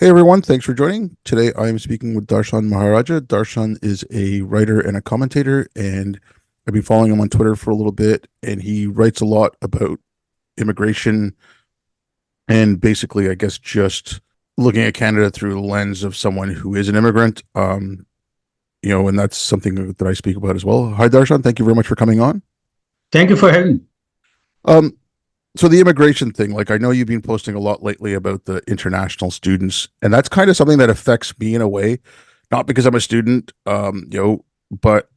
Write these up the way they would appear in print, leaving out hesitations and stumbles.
Hey everyone, thanks for joining. Today I am speaking with Darshan Maharaja. Darshan is a writer and a commentator, and I've been following him on Twitter for a little bit, and he writes a lot about immigration and basically, I guess, just looking at Canada through the lens of someone who is an immigrant. And that's something that I speak about as well. Hi, Darshan. Thank you very much for coming on. Thank you for having me. Um, so the immigration thing, like I know you've been posting a lot lately about the international students, and that's kind of something that affects me in a way, not because I'm a student, but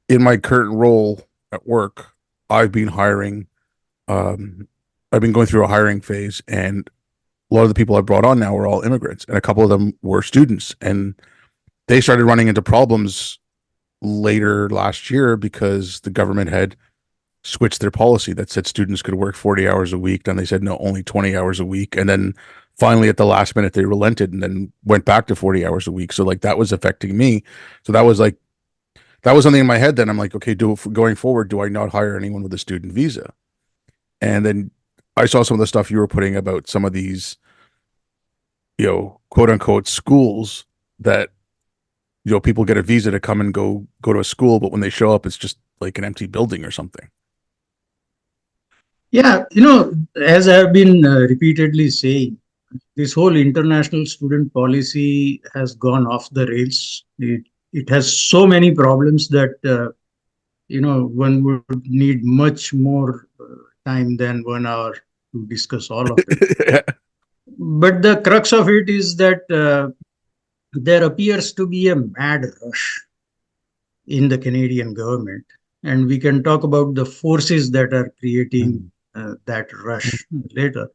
in my current role at work, I've been hiring, um, I've been going through a hiring phase, and a lot of the people I brought on now are all immigrants, and a couple of them were students, and they started running into problems later last year because the government had switched their policy that said students could work 40 hours a week. Then they said, no, only 20 hours a week. And then finally at the last minute, they relented and then went back to 40 hours a week. So like that was affecting me. So that was something in my head. Then I'm like, okay, going forward, do I not hire anyone with a student visa? And then I saw some of the stuff you were putting about some of these, quote unquote schools that, people get a visa to come and go to a school, but when they show up, it's just like an empty building or something. Yeah, as I have been repeatedly saying, this whole international student policy has gone off the rails. It has so many problems that one would need much more time than 1 hour to discuss all of it. But the crux of it is that there appears to be a mad rush in the Canadian government, and we can talk about the forces that are creating that rush later.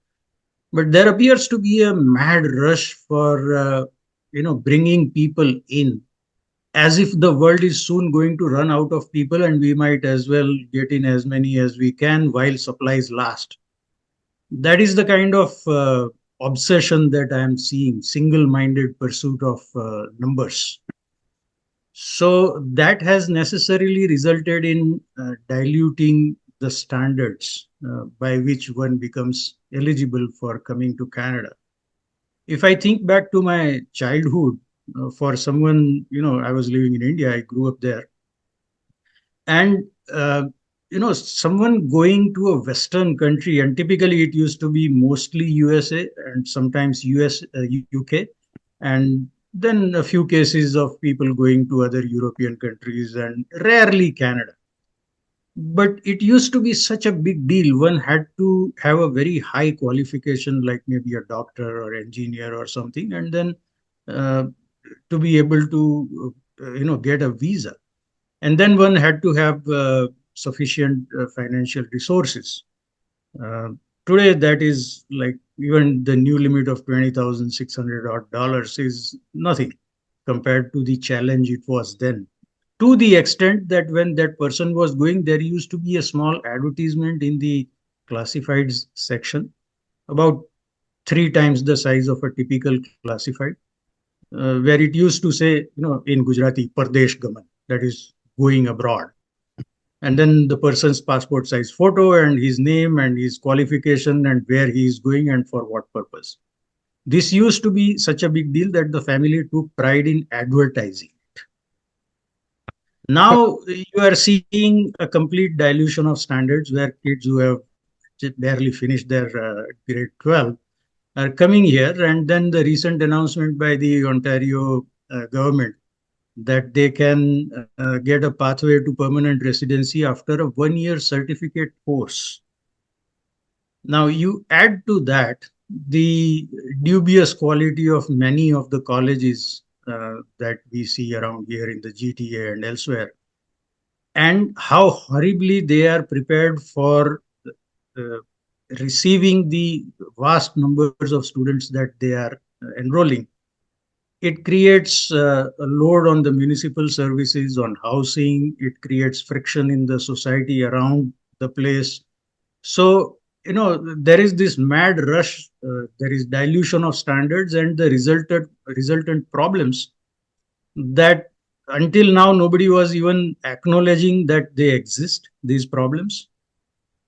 But there appears to be a mad rush for bringing people in, as if the world is soon going to run out of people, and we might as well get in as many as we can while supplies last. That is the kind of obsession that I am seeing, single-minded pursuit of numbers. So that has necessarily resulted in diluting the standards by which one becomes eligible for coming to Canada. If I think back to my childhood, for someone, I was living in India, I grew up there. And, someone going to a Western country, and typically it used to be mostly USA and sometimes UK, and then a few cases of people going to other European countries and rarely Canada. But it used to be such a big deal. One had to have a very high qualification, like maybe a doctor or engineer or something, and then uh, to be able to, get a visa. And then one had to have sufficient financial resources. Uh, Today, that is like even the new limit of 20,600 odd dollars is nothing compared to the challenge it was then. To the extent that when that person was going, there used to be a small advertisement in the classifieds section, about 3 times the size of a typical classified, where it used to say, in Gujarati, Pardesh Gaman, that is going abroad. And then the person's passport size photo and his name and his qualification and where he is going and for what purpose. This used to be such a big deal that the family took pride in advertising. Now you are seeing a complete dilution of standards where kids who have barely finished their grade 12 are coming here. And then the recent announcement by the Ontario government that they can get a pathway to permanent residency after a 1 year certificate course. Now, you add to that the dubious quality of many of the colleges that we see around here in the GTA and elsewhere, and how horribly they are prepared for uh, receiving the vast numbers of students that they are enrolling. It creates a load on the municipal services, on housing. It creates friction in the society around the place. So, there is this mad rush, there is dilution of standards, and the resultant problems that until now nobody was even acknowledging that they exist, these problems.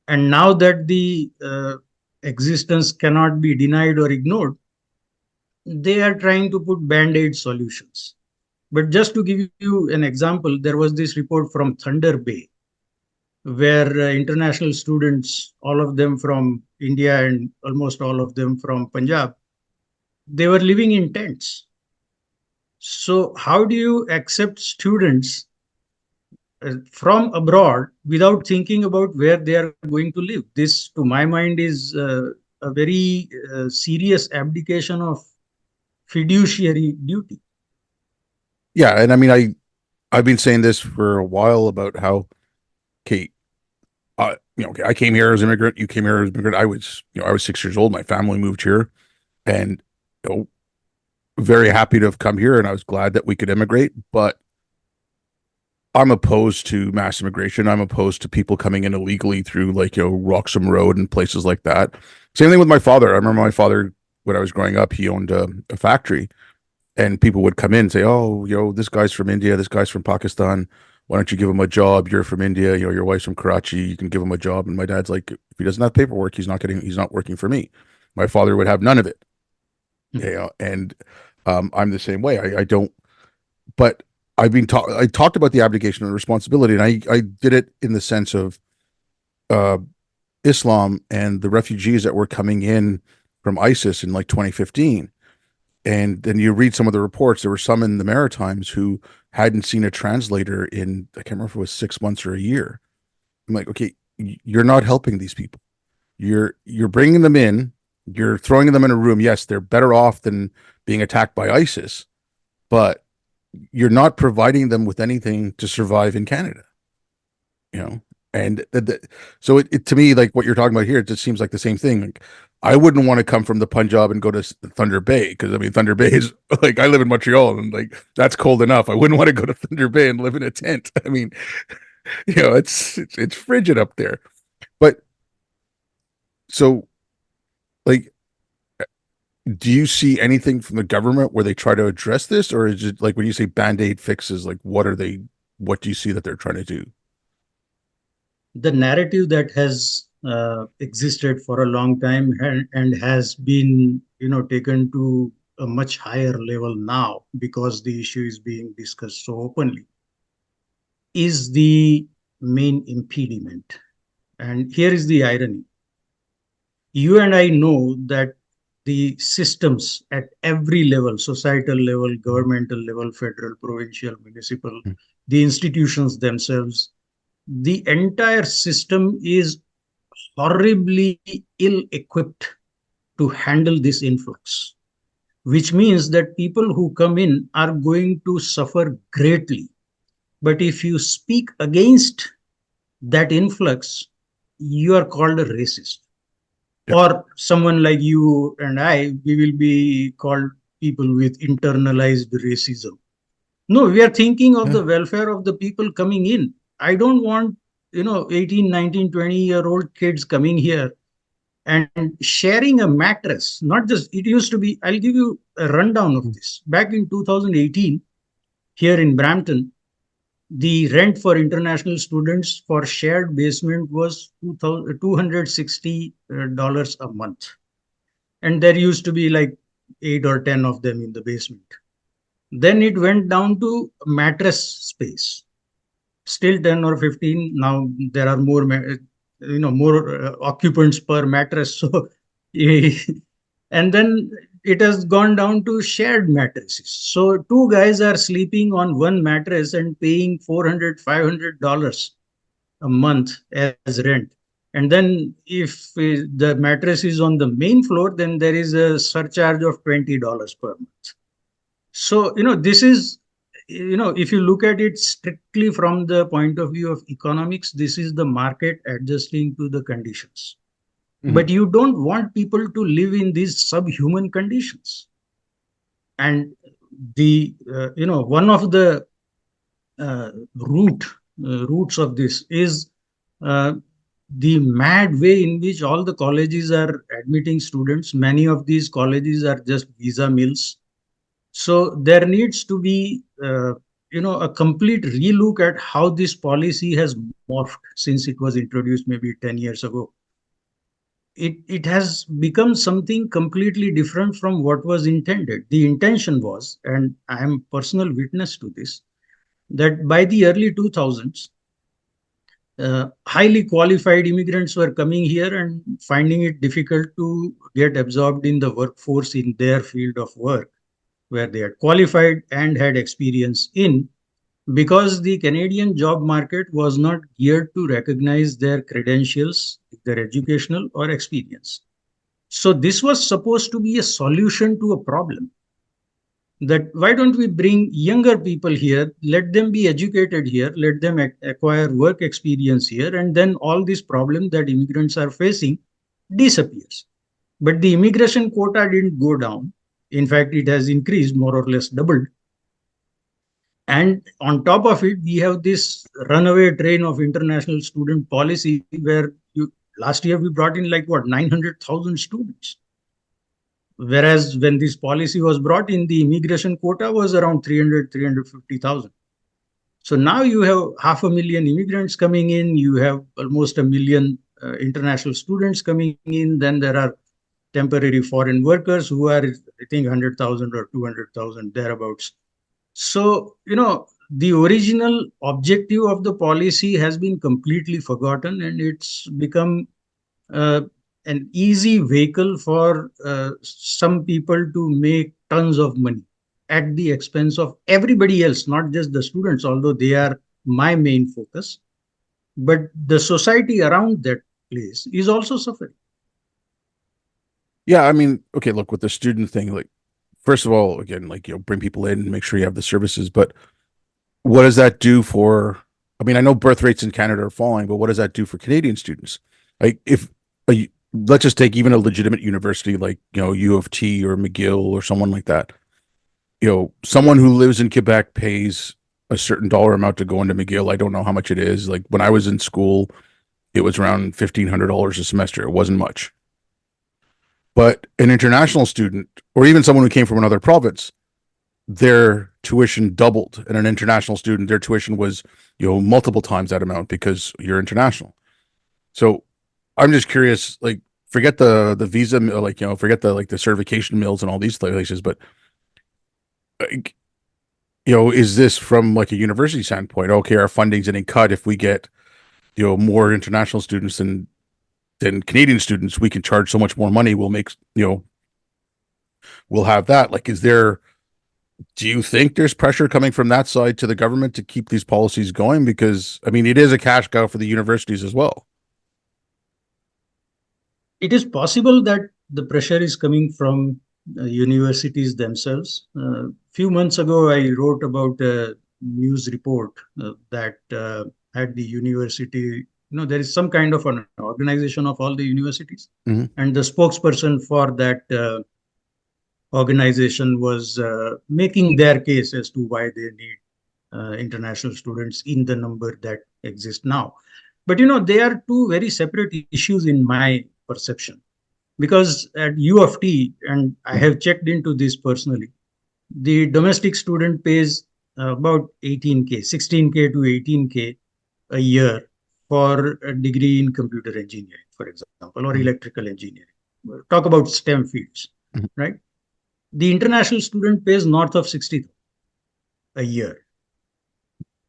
And now that the existence cannot be denied or ignored, they are trying to put band-aid solutions. But just to give you an example, there was this report from Thunder Bay, where international students, all of them from India and almost all of them from Punjab, they were living in tents. So, how do you accept students from abroad without thinking about where they are going to live? This, to my mind, is a very serious abdication of fiduciary duty. Yeah, and I mean, I've been saying this for a while about how, okay, okay, I came here as an immigrant. You came here as an immigrant. I was 6 years old. My family moved here, and you know, very happy to have come here, and I was glad that we could immigrate. But I'm opposed to mass immigration. I'm opposed to people coming in illegally through Roxham Road and places like that. Same thing with my father. I remember my father when I was growing up, he owned a factory, and people would come in and say, "Oh, this guy's from India, this guy's from Pakistan. Why don't you give him a job? You're from India, your wife's from Karachi. You can give him a job." And my dad's like, "If he doesn't have paperwork, he's not working for me." My father would have none of it, and I'm the same way. I don't, but I talked about the abdication of responsibility, and I did it in the sense of uh, Islam and the refugees that were coming in from ISIS in like 2015. And then you read some of the reports. There were some in the Maritimes who hadn't seen a translator in, I can't remember if it was 6 months or a year. I'm like, okay, you're not helping these people. You're bringing them in. You're throwing them in a room. Yes, they're better off than being attacked by ISIS, but you're not providing them with anything to survive in Canada. You know, and so to me, like what you're talking about here, it just seems like the same thing. Like, I wouldn't want to come from the Punjab and go to Thunder Bay, because I mean Thunder Bay is like, I live in Montreal, and like that's cold enough. I wouldn't want to go to Thunder Bay and live in a tent. I mean, it's frigid up there. But so, like, do you see anything from the government where they try to address this, or is it like when you say band-aid fixes, like what do you see that they're trying to do? The narrative that has existed for a long time and has been, taken to a much higher level now because the issue is being discussed so openly, is the main impediment. And here is the irony. You and I know that the systems at every level, societal level, governmental level, federal, provincial, municipal, the institutions themselves, the entire system is horribly ill equipped to handle this influx, which means that people who come in are going to suffer greatly. But if you speak against that influx, you are called a racist. Yeah. Or someone like you and I, we will be called people with internalized racism. No, we are thinking of Yeah. the welfare of the people coming in. I don't want, 18, 19, 20-year-old kids coming here and sharing a mattress. Not just, it used to be, I'll give you a rundown of this. Back in 2018, here in Brampton, the rent for international students for shared basement was $260 a month. And there used to be like 8 or 10 of them in the basement. Then it went down to mattress space, still 10 or 15. Now there are more, more occupants per mattress. So, and then it has gone down to shared mattresses. So two guys are sleeping on one mattress and paying $400, $500 a month as rent. And then if the mattress is on the main floor, then there is a surcharge of $20 per month. So, this is, if you look at it strictly from the point of view of economics, this is the market adjusting to the conditions. Mhm. But you don't want people to live in these subhuman conditions. And one of the uh, root roots of this is uh, the mad way in which all the colleges are admitting students. Many of these colleges are just visa mills. So there needs to be, a complete relook at how this policy has morphed since it was introduced maybe 10 years ago. it has become something completely different from what was intended. The intention was, and I am personal witness to this, that by the early 2000s, highly qualified immigrants were coming here and finding it difficult to get absorbed in the workforce in their field of work, where they had qualified and had experience in, because the Canadian job market was not geared to recognize their credentials, their educational or experience. So this was supposed to be a solution to a problem, that why don't we bring younger people here, let them be educated here, let them acquire work experience here, and then all this problem that immigrants are facing disappears. But the immigration quota didn't go down. In fact, it has increased, more or less doubled. And on top of it, we have this runaway train of international student policy where last year we brought in like what, 900,000 students. Whereas when this policy was brought in, the immigration quota was around 300, 350,000. So now you have 500,000 immigrants coming in, you have almost a million international students coming in, then there are temporary foreign workers who are, I think, 100,000 or 200,000 thereabouts. So, the original objective of the policy has been completely forgotten, and it's become uh, an easy vehicle for some people to make tons of money at the expense of everybody else, not just the students, although they are my main focus, but the society around that place is also suffering. Yeah, I mean, okay, look, with the student thing, like, first of all, again, like, bring people in and make sure you have the services, but what does that do for, I mean, I know birth rates in Canada are falling, but what does that do for Canadian students? Like, if, let's just take even a legitimate university like, U of T or McGill or someone like that. Someone who lives in Quebec pays a certain dollar amount to go into McGill. I don't know how much it is. Like, when I was in school, it was around $1,500 a semester. It wasn't much. But an international student, or even someone who came from another province, their tuition doubled. And an international student, their tuition was, multiple times that amount because you're international. So I'm just curious, like, forget the visa, like, forget the, like, the certification mills and all these places, but like, is this from like a university standpoint? Okay, our funding's getting cut. If we get, more international students than Canadian students, we can charge so much more money. We'll make, we'll have that. Like, do you think there's pressure coming from that side to the government to keep these policies going? Because, I mean, it is a cash cow for the universities as well. It is possible that the pressure is coming from universities themselves. A few months ago, I wrote about a news report that had the university, there is some kind of an organization of all the universities. Mhm. And the spokesperson for that organization was making their case as to why they need international students in the number that exist now. But they are two very separate issues in my perception. Because at U of T, and I have checked into this personally, the domestic student pays about 18K, 16K to 18K a year for a degree in computer engineering, for example, or Mhm. electrical engineering. Talk about STEM fields, Mhm. right? The international student pays north of 60 a year.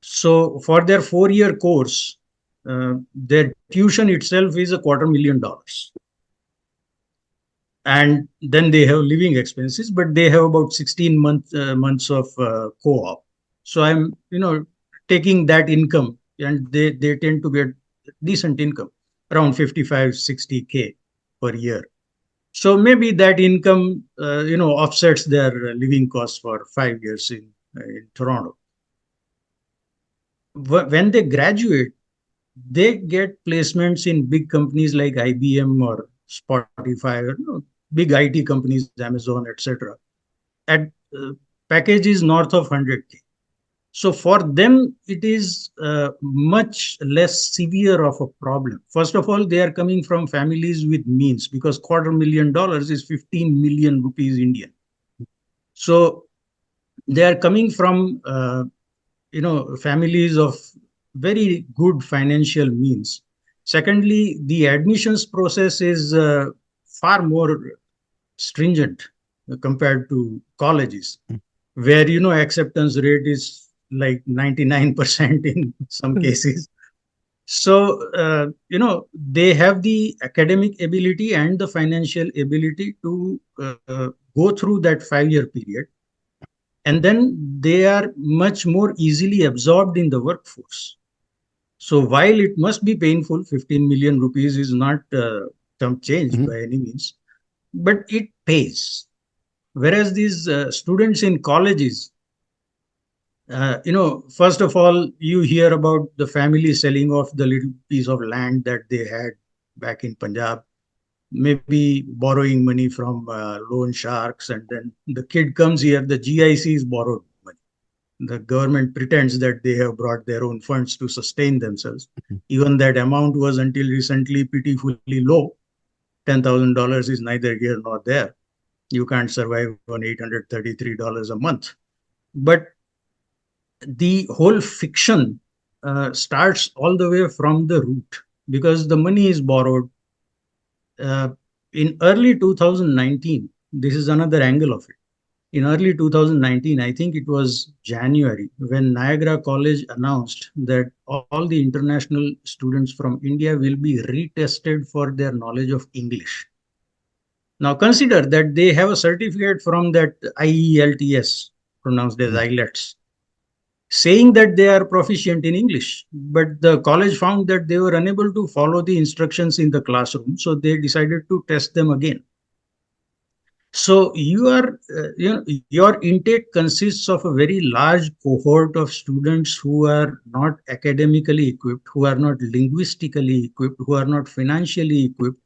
So for their 4-year course, their tuition itself is $250,000. And then they have living expenses, but they have about 16 months of co-op. So I'm taking that income, and they tend to get decent income, around 55-60K per year. So maybe that income offsets their living costs for 5 years in Toronto. When they graduate, they get placements in big companies like IBM or Spotify, or big IT companies, Amazon, etc. At packages north of 100K. So for them, it is much less severe of a problem. First of all, they are coming from families with means, because $250,000 is 15 million rupees Indian. So they are coming from families of very good financial means. Secondly, the admissions process is far more stringent compared to colleges, where acceptance rate is like 99% in some cases. So they have the academic ability and the financial ability to go through that 5 year period, and then they are much more easily absorbed in the workforce. So while it must be painful, 15 million rupees is not some change Mhm. by any means, but it pays. Whereas these students in colleges, first of all, you hear about the family selling off the little piece of land that they had back in Punjab, maybe borrowing money from loan sharks, and then the kid comes here, the GIC is borrowed money. The government pretends that they have brought their own funds to sustain themselves. Even that amount was until recently pitifully low. $10,000 is neither here nor there. You can't survive on $833 a month. But the whole fiction starts all the way from the root, because the money is borrowed. Uh, in early 2019, this is another angle of it. In early 2019, I think it was January, when Niagara College announced that all the international students from India will be retested for their knowledge of English. Now, consider that they have a certificate from that IELTS, pronounced as Mhm. IELTS, saying that they are proficient in English. But the college found that they were unable to follow the instructions in the classroom, so they decided to test them again. So your intake consists of a very large cohort of students who are not academically equipped, who are not linguistically equipped, who are not financially equipped.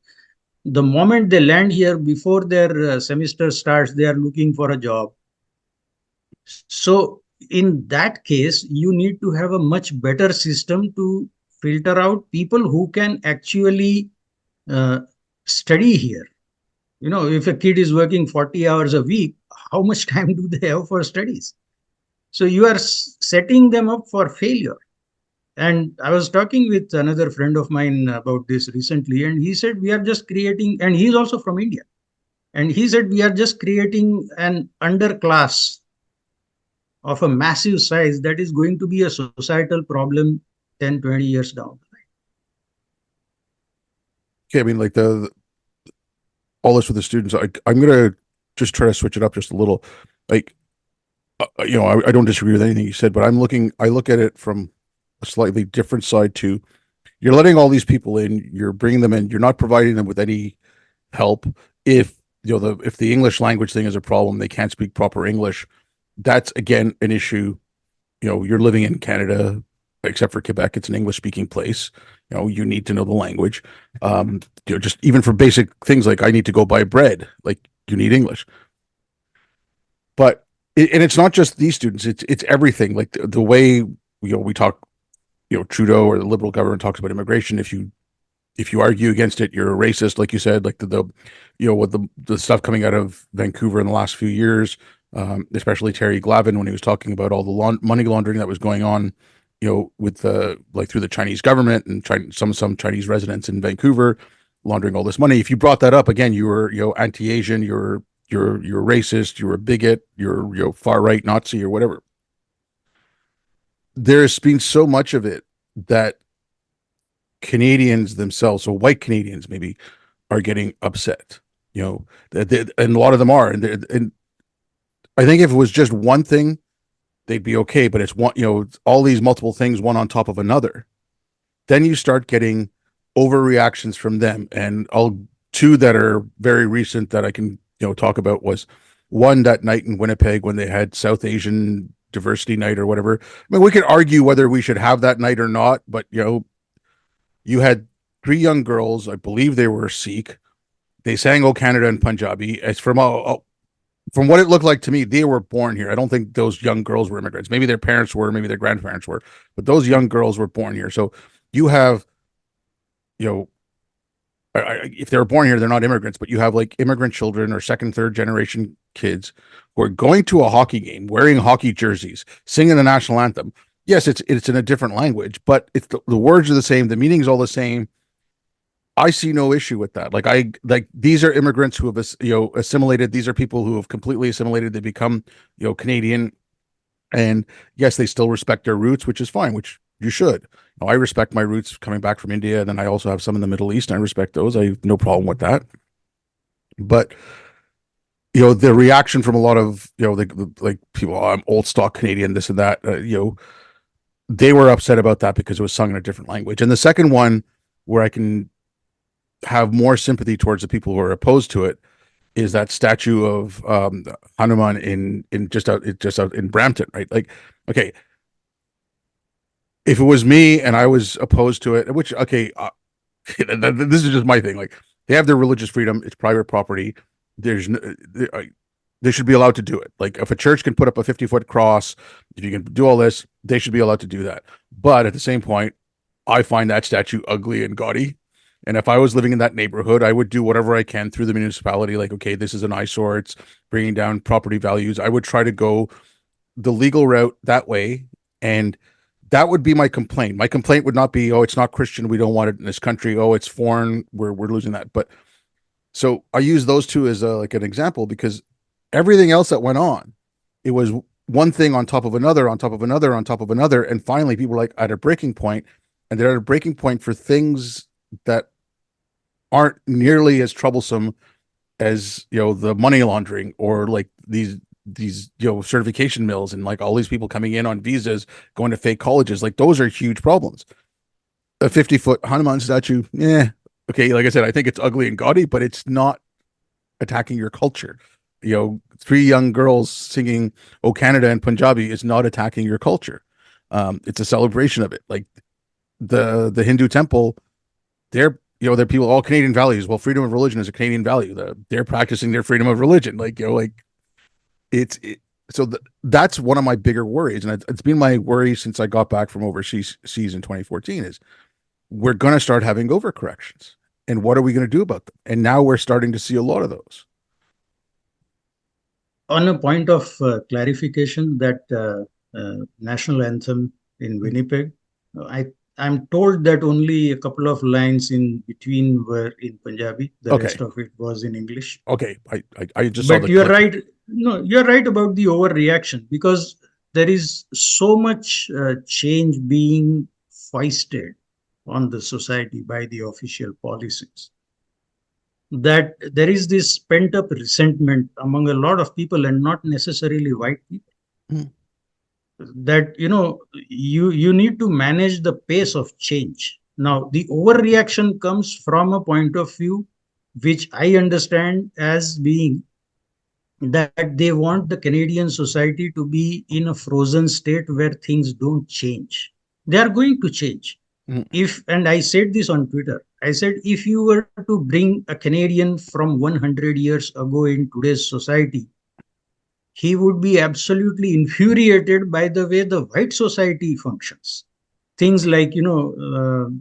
The moment they land here, before their semester starts, they are looking for a job. So in that case, you need to have a much better system to filter out people who can actually uh, study here. If a kid is working 40 hours a week, how much time do they have for studies? So you are setting them up for failure. And I was talking with another friend of mine about this recently, and he said we are just creating, and he's also from India, and he said we are just creating an underclass of a massive size that is going to be a societal problem 10, 20 years down. Okay, I mean, like the all this with the students, I'm gonna just try to switch it up just a little. Like, I don't disagree with anything you said, but I look at it from a slightly different side too. You're letting all these people in, you're bringing them in, you're not providing them with any help. If if the English language thing is a problem, they can't speak proper English. That's again an issue. You're living in Canada, except for Quebec, it's an English speaking place. You need to know the language. Just even for basic things like I need to go buy bread, like you need English. But and it's not just these students; it's everything. Like the way we talk, Trudeau or the Liberal government talks about immigration. If you argue against it, you're a racist, like you said. Like with the stuff coming out of Vancouver in the last few years, especially Terry Glavin when he was talking about all the money laundering that was going on, with the like through the Chinese government and some Chinese residents in Vancouver laundering all this money. If you brought that up again, you were anti-Asian, you're racist, you're a bigot, you're far right Nazi or whatever. There's been so much of it that Canadians themselves, so white Canadians maybe, are getting upset. And a lot of them are, and I think if it was just one thing, they'd be okay. But it's one, all these multiple things, one on top of another. Then you start getting overreactions from them, and all two that are very recent that I can talk about was one that night in Winnipeg when they had South Asian diversity night or whatever. I mean, we could argue whether we should have that night or not, but you had three young girls, I believe they were Sikh. They sang "Oh Canada" in Punjabi. It's from what it looked like to me, they were born here. I don't think those young girls were immigrants. Maybe their parents were, maybe their grandparents were, but those young girls were born here. So you have, you know, if they were born here, they're not immigrants, but you have like immigrant children or second, third generation kids who are going to a hockey game, wearing hockey jerseys, singing the national anthem. Yes, it's in a different language, but it's the words are the same, the meaning's all the same. I see no issue with that. Like these are immigrants who have assimilated. These are people who have completely assimilated. They become Canadian, and yes, they still respect their roots, which is fine, which you should. I respect my roots coming back from India, and then I also have some in the Middle East, and I respect those. I have no problem with that. But the reaction from a lot of like people, oh, I'm old stock Canadian, this and that. They were upset about that because it was sung in a different language. And the second one, where I can have more sympathy towards the people who are opposed to it, is that statue of Hanuman in just out in Brampton, right? Like, okay, if it was me and I was opposed to it, which okay, this is just my thing. Like, they have their religious freedom; it's private property. There's no, they should be allowed to do it. Like, if a church can put up a 50-foot cross, if you can do all this, they should be allowed to do that. But at the same point, I find that statue ugly and gaudy. And if I was living in that neighborhood, I would do whatever I can through the municipality. Like, okay, this is an eyesore. It's bringing down property values. I would try to go the legal route that way. And that would be my complaint. My complaint would not be, oh, it's not Christian. We don't want it in this country. Oh, it's foreign. We're losing that. But so I use those two as like an example, because everything else that went on, it was one thing on top of another, on top of another, on top of another. And finally, people were like at a breaking point, and they're at a breaking point for things that aren't nearly as troublesome as the money laundering, or like these certification mills, and like all these people coming in on visas going to fake colleges. Like, those are huge problems. A 50-foot Hanuman statue, yeah, okay, like I said, I think it's ugly and gaudy, but it's not attacking your culture. Three young girls singing "Oh Canada" in Punjabi is not attacking your culture. It's a celebration of it. Like, the Hindu temple, they're people, all Canadian values. Well, freedom of religion is a Canadian value. They're practicing their freedom of religion. Like, it's it, so that's one of my bigger worries, and it's been my worry since I got back from overseas in 2014. Is we're going to start having overcorrections, and what are we going to do about them? And now we're starting to see a lot of those. On a point of clarification, that national anthem in Winnipeg, I I'm told that only a couple of lines in between were in Punjabi. The Okay, rest of it was in English. okay, I just saw But the you're clip. right. No, you're right about the overreaction, because there is so much change being foisted on the society by the official policies, that there is this pent up resentment among a lot of people, and not necessarily white people, Mm, that you need to manage the pace of change. Now the overreaction comes from a point of view which I understand as being that they want the Canadian society to be in a frozen state where things don't change. They are going to change. mm, If, and I said this on Twitter, I said, if you were to bring a Canadian from 100 years ago in today's society, he would be absolutely infuriated by the way the white society functions. Things like,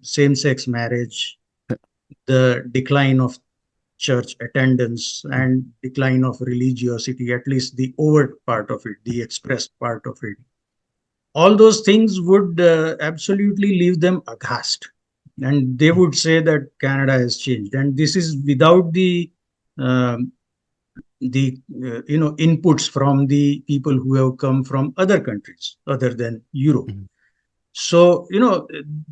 same sex marriage, the decline of church attendance, mm, and decline of religiosity, at least the overt part of it, the expressed part of it. All those things would absolutely leave them aghast. And they mm, would say that Canada has changed. And this is without um, the inputs from the people who have come from other countries other than Europe. mm, So,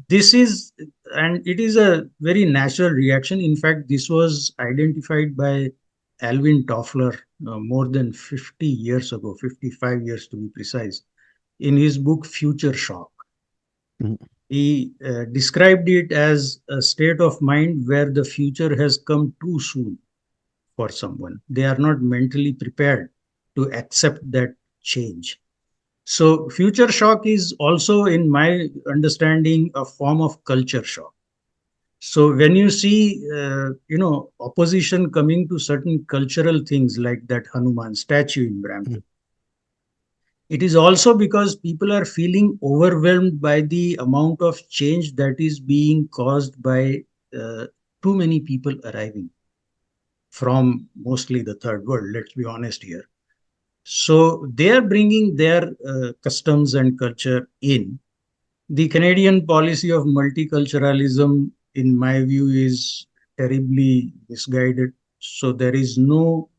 this is, and it is a very natural reaction. In fact, this was identified by Alvin Toffler more than 50 years ago, 55 years to be precise, in his book Future Shock. mm, He described it as a state of mind where the future has come too soon for someone. They are not mentally prepared to accept that change. So, future shock is also, in my understanding, a form of culture shock. So, when you see, opposition coming to certain cultural things like that Hanuman statue in mm, Brampton, it is also because people are feeling overwhelmed by the amount of change that is being caused by uh, too many people arriving from mostly the third world. Let's be honest here. So they are bringing their customs and culture in. The Canadian policy of multiculturalism, in my view, is terribly misguided. So there is no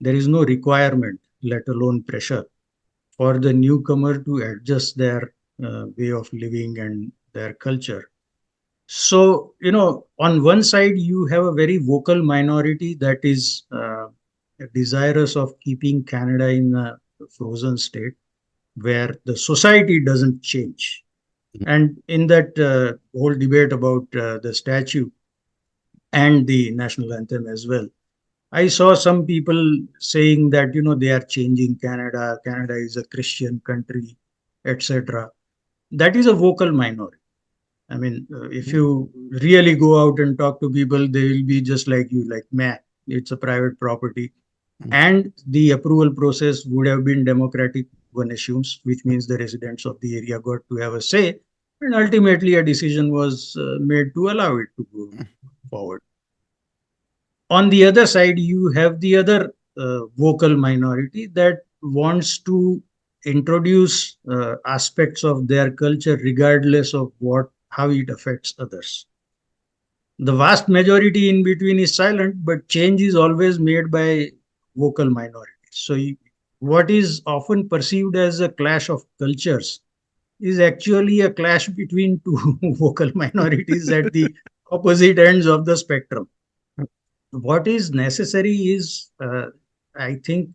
requirement, let alone pressure, for the newcomer to adjust their way of living and their culture. So, on one side, you have a very vocal minority that is desirous of keeping Canada in a frozen state where the society doesn't change. And in that whole debate about the statue and the national anthem as well, I saw some people saying that, they are changing Canada. Canada is a Christian country, etc. That is a vocal minority. I mean, if you really go out and talk to people, they will be just like you, like, man, it's a private property. And the approval process would have been democratic, one assumes, which means the residents of the area got to have a say. And ultimately, a decision was made to allow it to go forward. On the other side, you have the other vocal minority that wants to introduce aspects of their culture regardless of how it affects others. The vast majority in between is silent, but change is always made by vocal minorities. So what is often perceived as a clash of cultures is actually a clash between two vocal minorities at the opposite ends of the spectrum. What is necessary is, I think,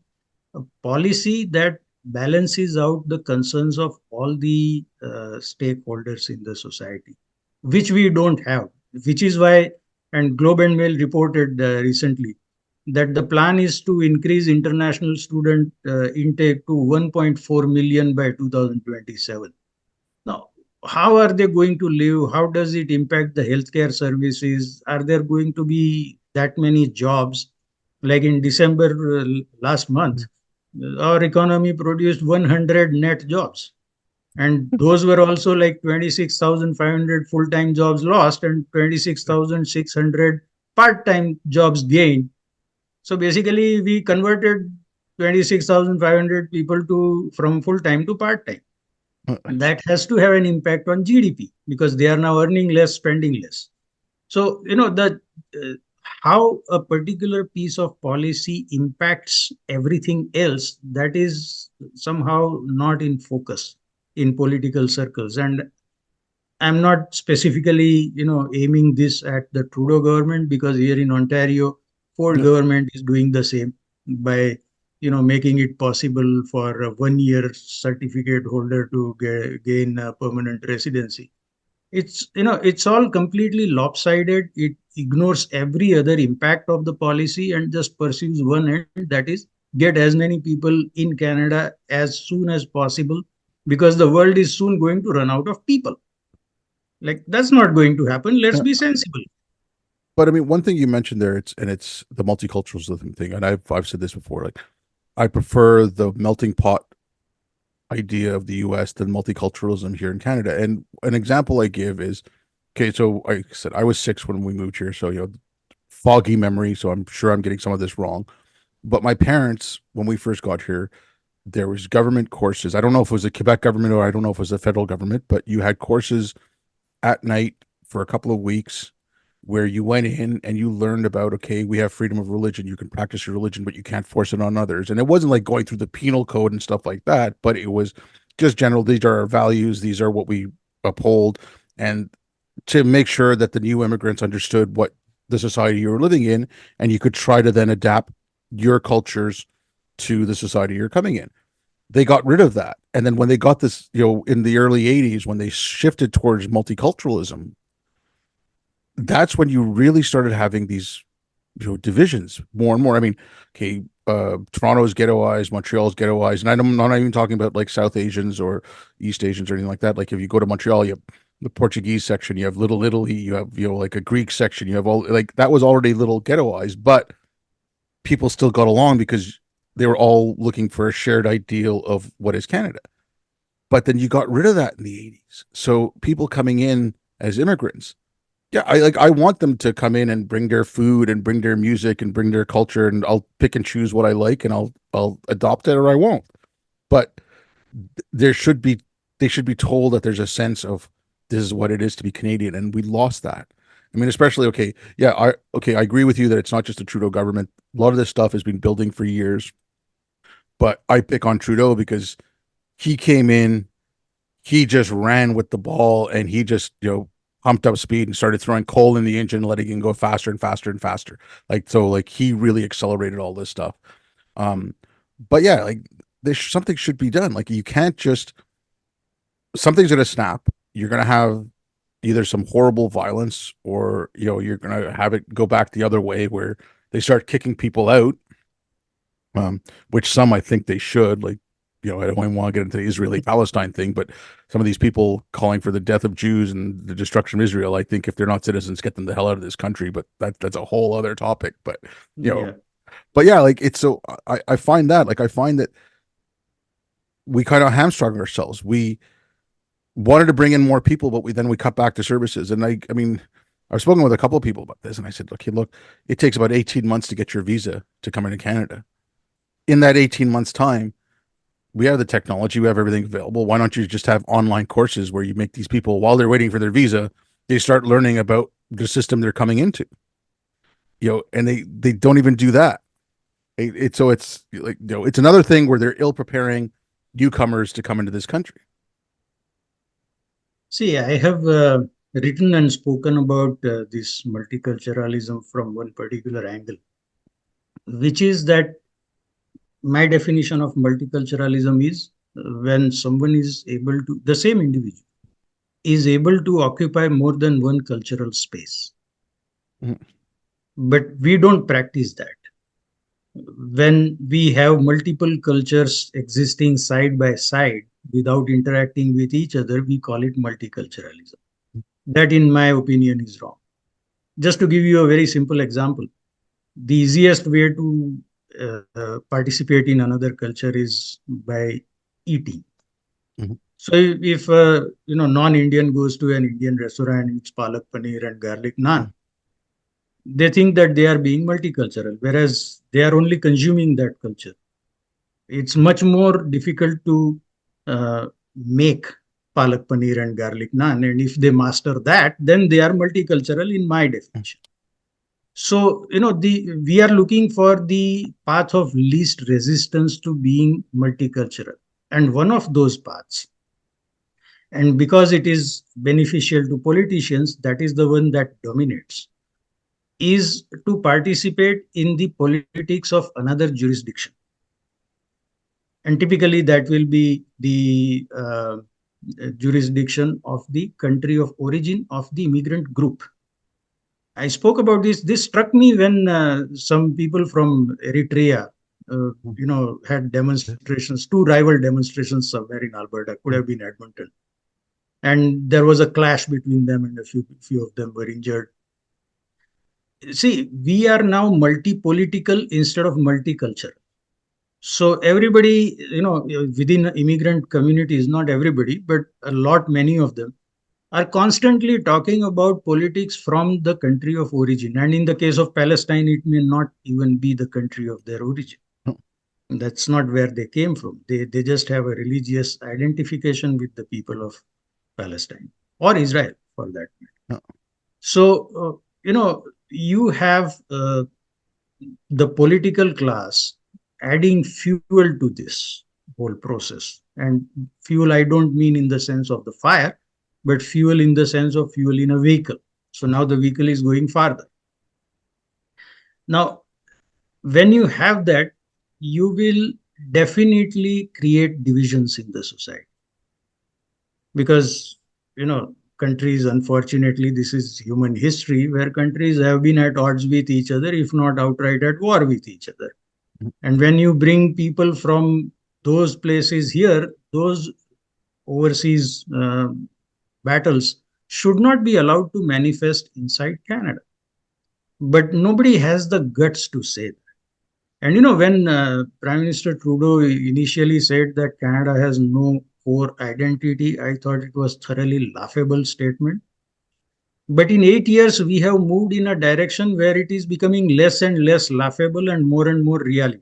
a policy that balances out the concerns of all the stakeholders in the society, which we don't have, which is why, and Globe and Mail reported recently that the plan is to increase international student intake to 1.4 million by 2027. Now, how are they going to live? How does it impact the healthcare services? Are there going to be that many jobs? Like in December last month, our economy produced 100 net jobs. And those were also like 26,500 full time jobs lost and 26,600 part time jobs gained. So basically, we converted 26,500 people to from full time to part time. That has to have an impact on GDP because they are now earning less, spending less. So, the how a particular piece of policy impacts everything else, that is somehow not in focus in political circles. And I'm not specifically, aiming this at the Trudeau government because here in Ontario, Ford government is doing the same by, making it possible for a 1 year certificate holder to gain a permanent residency. It's all completely lopsided. It ignores every other impact of the policy and just pursues one end, that is get as many people in Canada as soon as possible because the world is soon going to run out of people. Like, that's not going to happen. Let's Yeah. be sensible. But I mean, one thing you mentioned there, it's the multiculturalism thing, and I've said this before. Like, I prefer the melting pot idea of the U.S. than multiculturalism here in Canada. And an example I give is, okay, so like I said, I was 6 when we moved here, so foggy memory. So I'm sure I'm getting some of this wrong. But my parents, when we first got here, there was government courses. I don't know if it was the Quebec government or I don't know if it was the federal government, but you had courses at night for a couple of weeks where you went in and you learned about, okay, we have freedom of religion. You can practice your religion, but you can't force it on others. And it wasn't like going through the penal code and stuff like that, but it was just general. These are our values. These are what we uphold. And to make sure that the new immigrants understood what the society you were living in, and you could try to then adapt your cultures to the society you're coming in. They got rid of that. And then when they got this, in the early 80s, when they shifted towards multiculturalism, that's when you really started having these divisions more and more. I mean, okay, Toronto's ghettoized, Montreal's ghettoized, and I'm not even talking about like South Asians or East Asians or anything like that. Like if you go to Montreal, you have the Portuguese section, you have Little Italy, you have like a Greek section, you have all like that was already little ghettoized, but people still got along because they were all looking for a shared ideal of what is Canada. But then you got rid of that in the 80s. So people coming in as immigrants, yeah, I want them to come in and bring their food and bring their music and bring their culture, and I'll pick and choose what I like and I'll adopt it or I won't. But there should be they should be told that there's a sense of this is what it is to be Canadian, and we lost that. I mean, especially okay, yeah, I agree with you that it's not just the Trudeau government. A lot of this stuff has been building for years, but I pick on Trudeau because he came in, he just ran with the ball, and he just pumped up speed and started throwing coal in the engine, letting it go faster and faster and faster. Like so, like he really accelerated all this stuff. Um, but yeah, like something should be done. Like you can't just something's gonna snap. You're gonna have either some horrible violence or you're gonna have it go back the other way where they start kicking people out, um, which some I think they should. Like, I don't even want to get into the Israeli Palestine thing, but some of these people calling for the death of Jews and the destruction of Israel, I think if they're not citizens, get them the hell out of this country. But that's a whole other topic. But you know, Yeah. but yeah, like it's so I find that like I find that we kind of hamstrung ourselves. We wanted to bring in more people, but we cut back to services. And I mean, I've spoken with a couple of people about this, and I said, look, it takes about 18 months to get your visa to come into Canada. In that 18 months time, we have the technology, we have everything available. Why don't you just have online courses where you make these people, while they're waiting for their visa, they start learning about the system they're coming into, and they don't even do that. So it's like, it's another thing where they're ill preparing newcomers to come into this country. See, I have written and spoken about this multiculturalism from one particular angle, which is that my definition of multiculturalism is when someone is able to, the same individual is able to occupy more than one cultural space. Mhm. But we don't practice that. When we have multiple cultures existing side by side without interacting with each other, we call it multiculturalism. That, in my opinion, is wrong. Just to give you a very simple example, the easiest way to participate in another culture is by eating. Mhm. So if non-Indian goes to an Indian restaurant, eats palak paneer and garlic naan, they think that they are being multicultural, whereas they are only consuming that culture. It's much more difficult to uh, make palak paneer and garlic naan, and if they master that, then they are multicultural in my definition. So, we are looking for the path of least resistance to being multicultural. And one of those paths, and because it is beneficial to politicians, that is the one that dominates, is to participate in the politics of another jurisdiction. And typically, that will be the jurisdiction of the country of origin of the immigrant group. I spoke about this. This struck me when some people from Eritrea, had demonstrations, two rival demonstrations somewhere in Alberta, could have been Edmonton, and there was a clash between them, and a few of them were injured. See, we are now multi-political instead of multicultural. So everybody, within immigrant communities, not everybody, but a lot, many of them are constantly talking about politics from the country of origin. And in the case of Palestine, it may not even be the country of their origin. That's not where they came from. They just have a religious identification with the people of Palestine or Israel for that matter. So, you have the political class adding fuel to this whole process. And fuel, I don't mean in the sense of the fire, but fuel in the sense of fuel in a vehicle. So now the vehicle is going farther. Now, when you have that, you will definitely create divisions in the society because, countries, unfortunately, this is human history where countries have been at odds with each other, if not outright at war with each other. And when you bring people from those places here, those overseas battles should not be allowed to manifest inside Canada. But nobody has the guts to say that. And when Prime Minister Trudeau initially said that Canada has no core identity, I thought it was thoroughly laughable statement. But in 8 years, we have moved in a direction where it is becoming less and less laughable and more reality.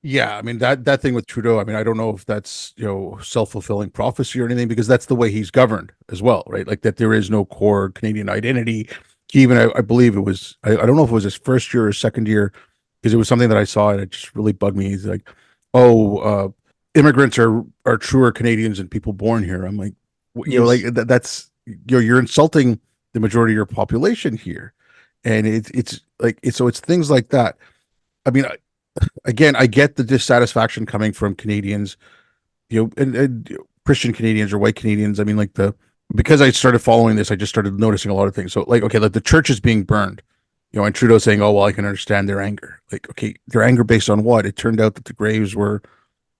Yeah, I mean that thing with Trudeau, I mean, I don't know if that's, self-fulfilling prophecy or anything, because that's the way he's governed as well, right? Like that there is no core Canadian identity. He even, I believe it was, I don't know if it was his first year or second year, because it was something that I saw and it just really bugged me. He's like, "Oh, immigrants are truer Canadians than people born here." I'm like, like Yes. that's, you're insulting the majority of your population here, and it's like it's things like that. I mean, again, I get the dissatisfaction coming from Canadians, and Christian Canadians or white Canadians. I mean, like because I started following this, I just started noticing a lot of things. So, like, okay, like the church is being burned, and Trudeau saying, "Oh, well, I can understand their anger." Like, okay, their anger based on what? It turned out that the graves were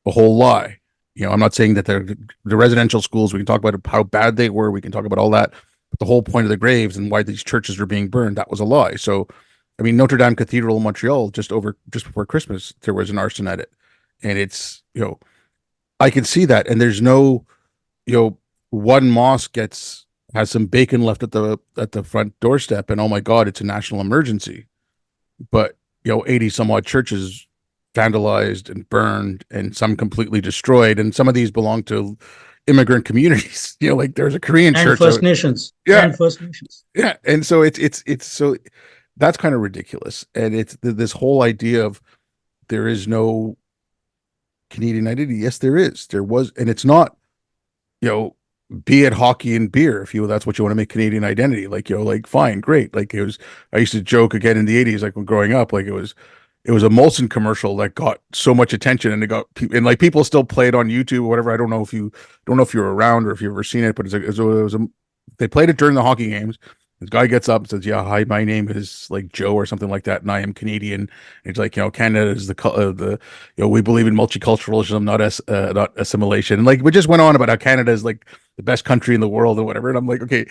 a whole lie. I'm not saying that the residential schools. We can talk about how bad they were. We can talk about all that. But the whole point of the graves and why these churches were being burned, that was a lie. So, I mean, Notre Dame Cathedral in Montreal, just before Christmas, there was an arson at it, and it's, I can see that, and there's no, you know one mosque has some bacon left at the front doorstep, and oh my God, it's a national emergency. But 80 some odd churches vandalized and burned, and some completely destroyed, and some of these belong to immigrant communities. Like there's a Korean And church First out. Nations. Yeah, And First Nations. yeah, and so it's so that's kind of ridiculous, and it's this whole idea of there is no Canadian identity. Yes, there is. There was, and it's not, you know, be it hockey and beer, if that's what you want to make Canadian identity. Like, like fine, great. Like it was, I used to joke again in the 80s, like when growing up, like it was a Molson commercial that got so much attention, and and like people still play it on YouTube or whatever. I don't know if you're around or if you've ever seen it, but they played it during the hockey games. This guy gets up and says, "Yeah, hi, my name is like Joe or something like that, and I am Canadian." And it's like, Canada is we believe in multiculturalism, not assimilation, and like we just went on about how Canada is like the best country in the world and whatever. And I'm like, okay,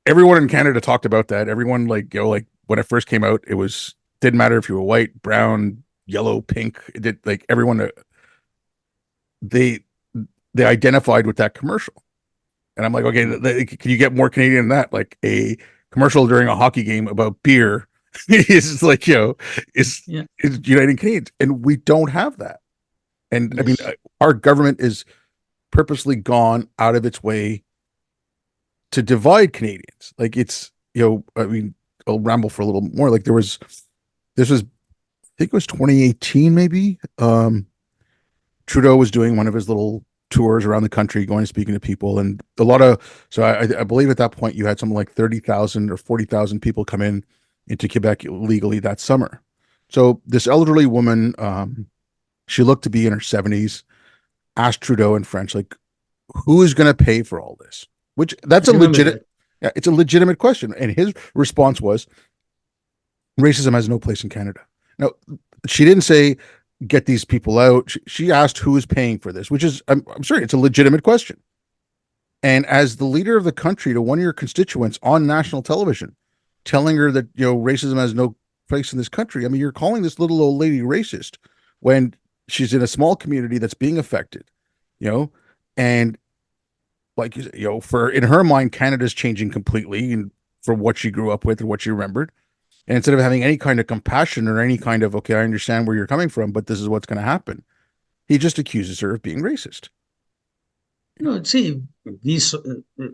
everyone in Canada talked about that. Everyone, like, like when it first came out, it was didn't matter if you were white, brown, yellow, pink. It did, like everyone, they they identified with that commercial. And I'm like, okay, can you get more Canadian than that? Like a commercial during a hockey game about beer is like, is Yeah. is uniting Canadians, and we don't have that. And I mean, Yes. our government is purposely gone out of its way to divide Canadians. Like it's, I mean, I'll ramble for a little more. Like this was, I think it was 2018, maybe. Trudeau was doing one of his little tours around the country, going and speaking to people, and a lot of. So I believe at that point you had something like 30,000 or 40,000 people come into Quebec legally that summer. So this elderly woman, she looked to be in her 70s, asked Trudeau in French, like, "Who is going to pay for all this?" Which I remember that. yeah, it's a legitimate question, and his response was, "Racism has no place in Canada." Now, she didn't say get these people out. She asked who is paying for this, which is, I'm sorry, it's a legitimate question. And as the leader of the country, to one of your constituents on national television, telling her that racism has no place in this country. I mean, you're calling this little old lady racist when she's in a small community that's being affected, you know, and like for in her mind, Canada's changing completely, and from what she grew up with and what she remembered. And instead of having any kind of compassion or any kind of, okay, I understand where you're coming from, but this is what's going to happen, he just accuses her of being racist. No, see,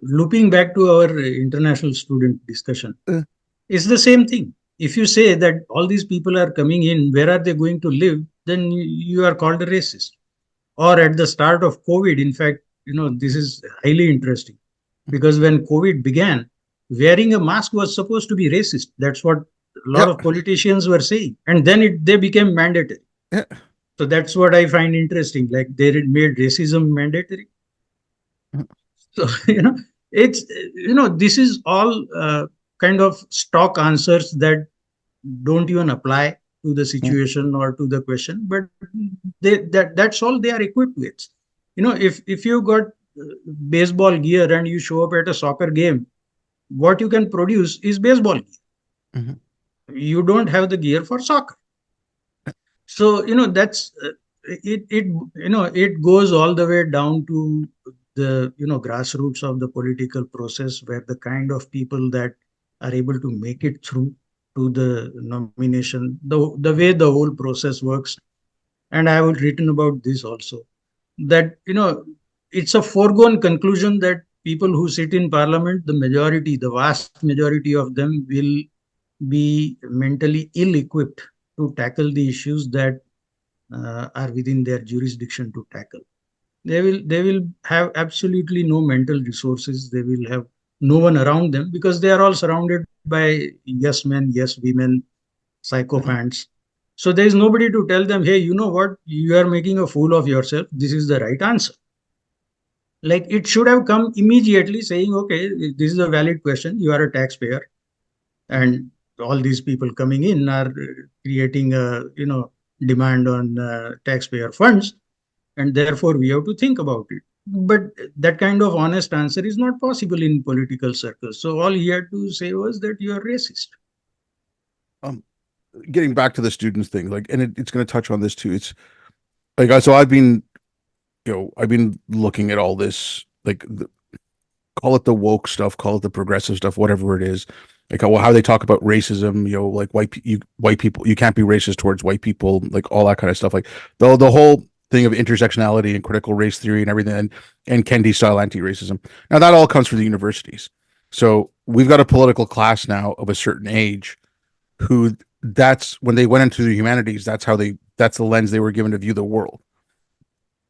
looping back to our international student discussion, Uh, it's the same thing. If you say that all these people are coming in, where are they going to live? Then you are called a racist. Or at the start of COVID, in fact, this is highly interesting because when COVID began, wearing a mask was supposed to be racist. That's what a lot yeah, of politicians were saying. And then they became mandatory. yeah, So that's what I find interesting. Like they made racism mandatory. So, this is all kind of stock answers that don't even apply to the situation or to the question, but that's all they are equipped with. If you got baseball gear and you show up at a soccer game, what you can produce is baseball gear. mhm. You don't have the gear for soccer. So that's it goes all the way down to the grassroots of the political process, where the kind of people that are able to make it through to the nomination, the way the whole process works, and I have written about this also, that it's a foregone conclusion that people who sit in parliament, the vast majority of them will be mentally ill equipped to tackle the issues that are within their jurisdiction to tackle. They will have absolutely no mental resources. They will have no one around them because they are all surrounded by yes men, yes women, Mhm. psychophants. So there is nobody to tell them, hey, you know what, you are making a fool of yourself, this is the right answer. Like, it should have come immediately saying, okay, this is a valid question, you are a taxpayer, Mhm. and all these people coming in are creating a demand on taxpayer funds, and therefore we have to think about it. But that kind of honest answer is not possible in political circles. So all he had to say was that you are racist. Um, Getting back to the students thing, like, and it's going to touch on this too. It's like, so I've been, I've been looking at all this, like, call it the woke stuff, call it the progressive stuff, whatever it is. Like, well, how they talk about racism, like white people, you can't be racist towards white people, like all that kind of stuff. Like the whole thing of intersectionality and critical race theory and everything, and Kendi style anti-racism. Now that all comes from the universities. So we've got a political class now of a certain age who, that's when they went into the humanities, that's the lens they were given to view the world.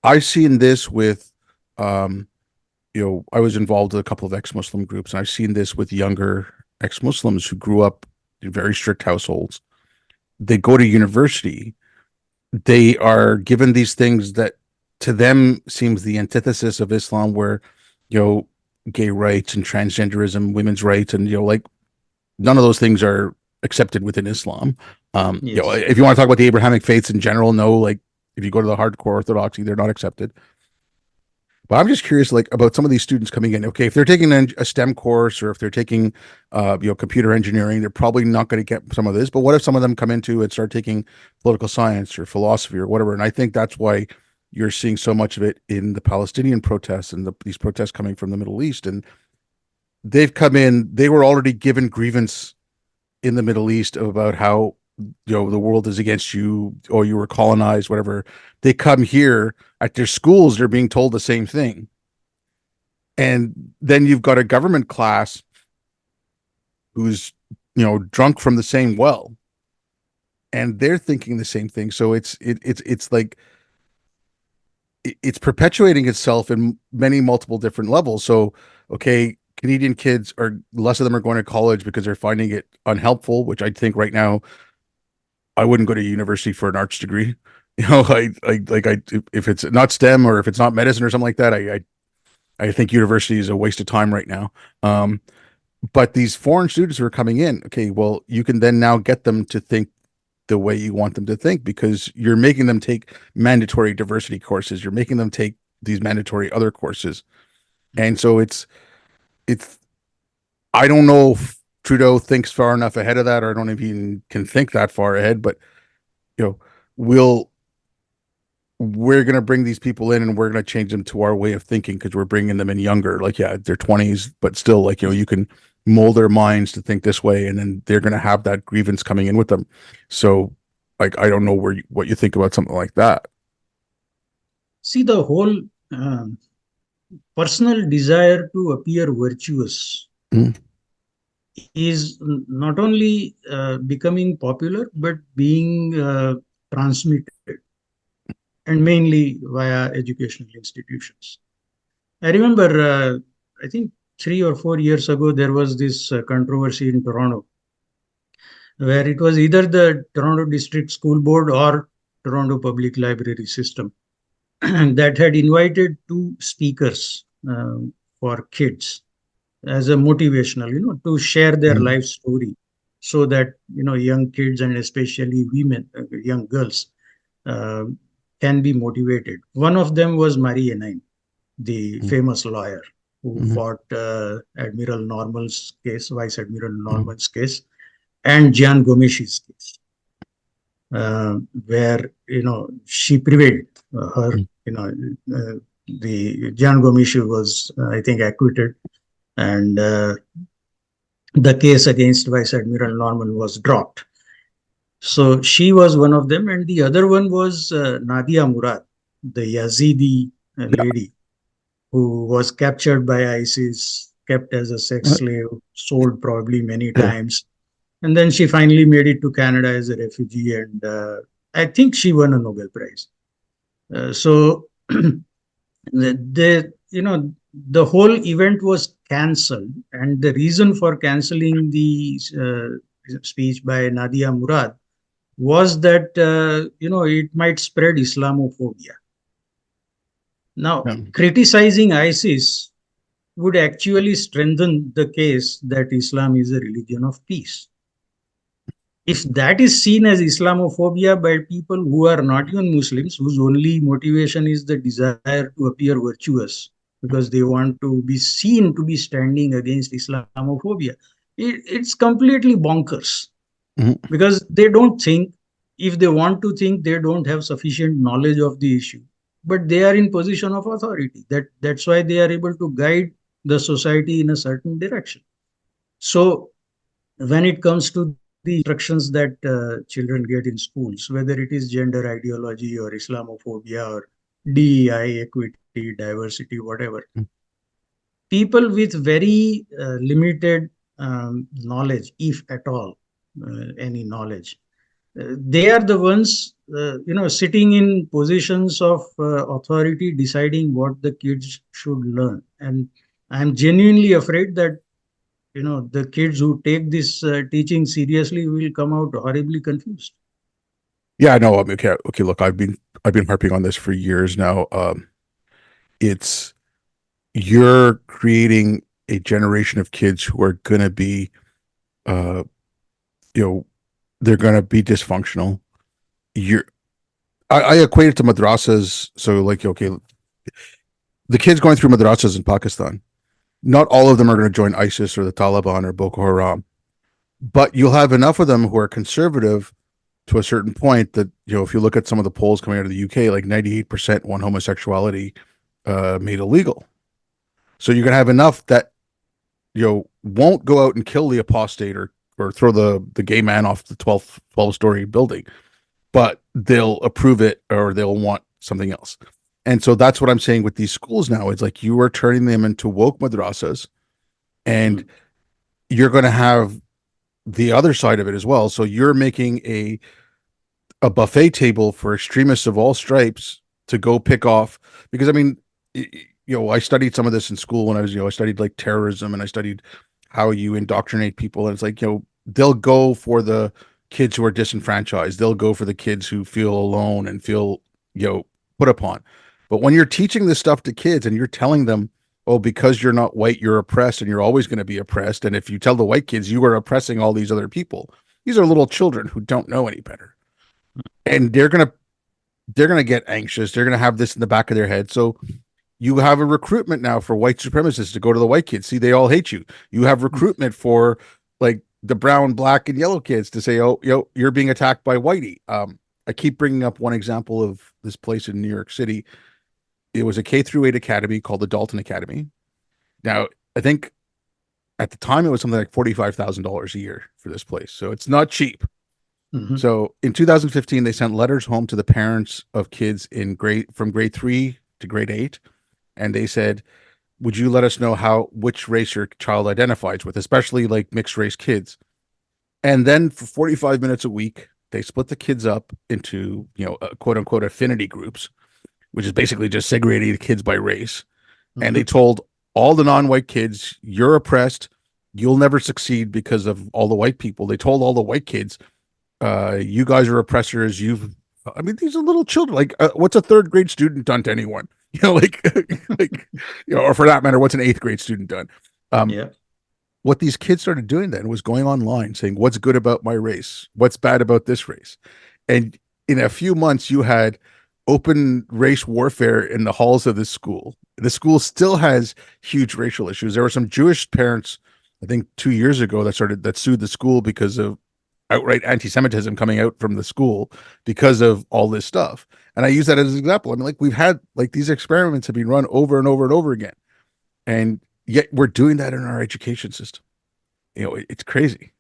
I've seen this with um I was involved in a couple of ex-Muslim groups, and I've seen this with younger ex-Muslims who grew up in very strict households. They go to university, they are given these things that to them seems the antithesis of Islam, where, you know, gay rights and transgenderism, women's rights, and, like, none of those things are accepted within Islam. Yes. If you want to talk about the Abrahamic faiths in general, no, like, if you go to the hardcore Orthodoxy, they're not accepted. But I'm just curious, like, about some of these students coming in. Okay, if they're taking a STEM course, or if they're taking, computer engineering, they're probably not going to get some of this. But what if some of them come into and start taking political science or philosophy or whatever? And I think that's why you're seeing so much of it in the Palestinian protests and these protests coming from the Middle East. And they've come in; they were already given grievance in the Middle East about how, the world is against you, or you were colonized, whatever. They come here at their schools; they're being told the same thing, and then you've got a government class who's, drunk from the same well, and they're thinking the same thing. So it's like it's perpetuating itself in many multiple different levels. So, okay, Canadian kids are, less of them are going to college because they're finding it unhelpful, which I think right now I wouldn't go to university for an arts degree. I if it's not STEM, or if it's not medicine or something like that, I think university is a waste of time right now. But these foreign students who are coming in, okay, well, you can then now get them to think the way you want them to think, because you're making them take mandatory diversity courses. You're making them take these mandatory other courses. And so it's I don't know if Trudeau thinks far enough ahead of that, or I don't know if he can think that far ahead, but, you know, we'll we're going to bring these people in, and we're going to change them to our way of thinking, because we're bringing them in younger, like, yeah, they're 20s, but still, like, you can mold their minds to think this way, and then they're going to have that grievance coming in with them. So, like, I don't know what you think about something like that. See, the whole um, personal desire to appear virtuous Mm, is not only becoming popular, but being transmitted, and mainly via educational institutions. I remember, I think 3 or 4 years ago, there was this controversy in Toronto, where it was either the Toronto District School Board or Toronto Public Library System that had invited two speakers for kids as a motivational, to share their mm, life story, so that young kids, and especially women, young girls, uh, can be motivated. One of them was Marie Henein, the mm, famous lawyer who mm, fought Admiral Normal's case, Vice Admiral mm, Normal's case, and Gian Gomeshi's case, where she prevailed. Her, mm, you know, the Gian Gomeshi was, I think, acquitted, and the case against Vice Admiral Norman was dropped. So she was one of them, and the other one was Nadia Murad, the Yazidi Yeah. lady who was captured by ISIS, kept as a sex Uh, slave, sold probably many times, and then she finally made it to Canada as a refugee, and I think she won a Nobel Prize. So the whole event was cancelled, and the reason for cancelling the speech by Nadia Murad was that it might spread Islamophobia. Now, yeah. criticizing ISIS would actually strengthen the case that Islam is a religion of peace. If that is seen as Islamophobia by people who are not even Muslims, whose only motivation is the desire to appear virtuous because they want to be seen to be standing against Islamophobia, it's completely bonkers Mhm. because they don't think. If they want to think, they don't have sufficient knowledge of the issue, but they are in position of authority. That's why they are able to guide the society in a certain direction. So when it comes to the instructions that children get in schools, whether it is gender ideology or Islamophobia or DEI, equity, diversity, whatever, people with very limited knowledge, if at all, any knowledge, they are the ones, sitting in positions of authority, deciding what the kids should learn. And I'm genuinely afraid that the kids who take this teaching seriously will come out horribly confused. Yeah, I know. I mean, okay, okay. Look, I've been harping on this for years now. It's you're creating a generation of kids who are going to be, uh, you know, they're going to be dysfunctional. You're, I equate it to madrasas. So, like, okay, the kids going through madrasas in Pakistan, not all of them are going to join ISIS or the Taliban or Boko Haram, but you'll have enough of them who are conservative to a certain point that, if you look at some of the polls coming out of the UK, like 98% want homosexuality made illegal. So you're going to have enough that, won't go out and kill the apostate or throw the gay man off the 12-story building, but they'll approve it or they'll want something else. And so that's what I'm saying with these schools now. It's like you are turning them into woke madrasas, and Mm. you're going to have the other side of it as well. So you're making a buffet table for extremists of all stripes to go pick off. Because I mean, I studied some of this in school when I was, I studied like terrorism, and I studied how you indoctrinate people. And it's like, they'll go for the kids who are disenfranchised. They'll go for the kids who feel alone and feel, put upon. But when you're teaching this stuff to kids and you're telling them, oh, because you're not white, you're oppressed and you're always going to be oppressed. And if you tell the white kids you are oppressing all these other people, these are little children who don't know any better. And they're gonna get anxious. They're gonna have this in the back of their head. So you have a recruitment now for white supremacists to go to the white kids. See, they all hate you. You have recruitment for like the brown, black, and yellow kids to say, "Oh, you're being attacked by whitey." I keep bringing up one example of this place in New York City. It was a K-8 academy called the Dalton Academy. Now, I think at the time it was something like $45,000 a year for this place, so it's not cheap. Mhm. So in 2015, they sent letters home to the parents of kids from grade 3 to grade 8, and they said, "Would you let us know which race your child identifies with, especially like mixed race kids?" And then for 45 minutes a week, they split the kids up into quote unquote affinity groups, which is basically just segregating the kids by race. And they Mhm. told all the non-white kids, "You're oppressed. You'll never succeed because of all the white people." They told all the white kids, "You guys are oppressors. I mean, these are little children. Like, what's a third grade student done to anyone? Like, like, or for that matter, what's an eighth grade student done?" Um, Yeah. what these kids started doing then was going online saying, "What's good about my race? What's bad about this race?" And in a few months, you had open race warfare in the halls of this school. The school still has huge racial issues. There were some Jewish parents, I think 2 years ago, that sued the school because of outright anti-Semitism coming out from the school because of all this stuff. And I use that as an example. I mean, like, we've had like these experiments have been run over and over and over again, and yet we're doing that in our education system. It's crazy.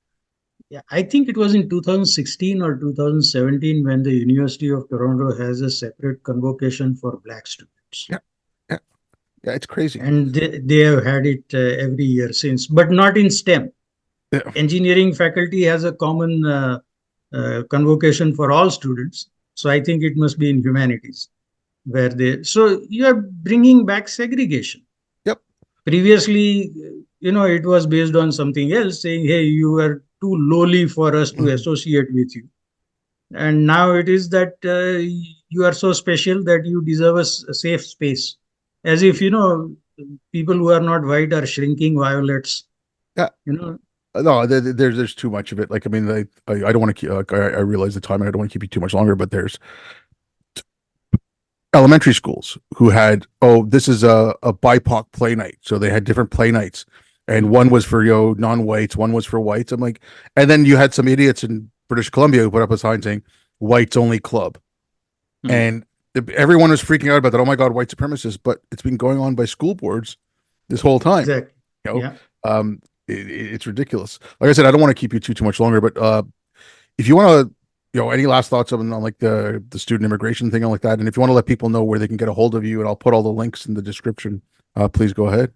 Yeah, I think it was in 2016 or 2017 when the University of Toronto has a separate convocation for black students. Yeah, yeah, yeah. It's crazy. And they have had it every year since, but not in STEM. Yeah, Engineering faculty has a common convocation for all students. So I think it must be in humanities where they. So you are bringing back segregation. yep. Previously, it was based on something else, saying, "Hey, you are too lowly for us to Mhm. associate with you." And now it is that you are so special that you deserve a safe space, as if people who are not white are shrinking violets. Yeah. You know, No, there's too much of it. Like, I mean, I don't want to keep. I realize the time, and I don't want to keep you too much longer. But there's elementary schools who had, oh, this is a BIPOC play night, so they had different play nights, and one was for non-whites, one was for whites. I'm like, and then you had some idiots in British Columbia who put up a sign saying whites only club, hmm, and everyone was freaking out about that. Oh my God, white supremacists! But it's been going on by school boards this whole time. exactly. You know, Yeah, it's ridiculous. Like I said, I don't want to keep you too much longer, but if you want to, any last thoughts on like the student immigration thing and like that, and if you want to let people know where they can get a hold of you, and I'll put all the links in the description, please go ahead.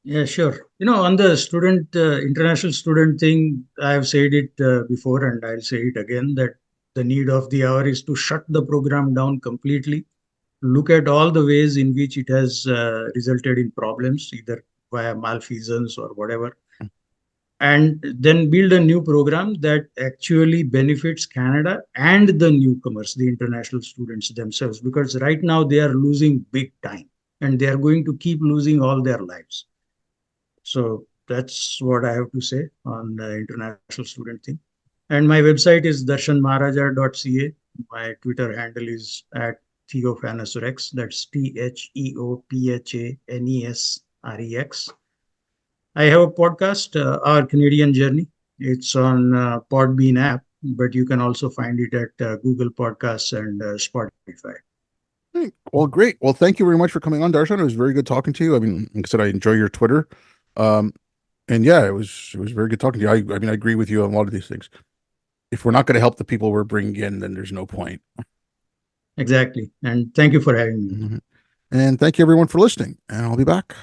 yeah, sure. On the international student thing, I have said it before, and I'll say it again that the need of the hour is to shut the program down completely. Look at all the ways in which it has resulted in problems, either via malfeasance or whatever, and then build a new program that actually benefits Canada and the newcomers, the international students themselves, because right now they are losing big time and they are going to keep losing all their lives. So that's what I have to say on the international student thing. And my website is darshanmaharaja.ca. My Twitter handle is at Theophanesrex. That's Theophanesrex. I have a podcast, Our Canadian Journey. It's on Podbean app, but you can also find it at Google Podcasts and Spotify. Hey, well, great. Well, thank you very much for coming on, Darshan. It was very good talking to you. I mean, like I said, I enjoy your Twitter, um, and yeah, it was very good talking to you. I mean, I agree with you on a lot of these things. If we're not going to help the people we're bringing in, then there's no point. Exactly. And thank you for having me. Mhm. And thank you everyone for listening. And I'll be back.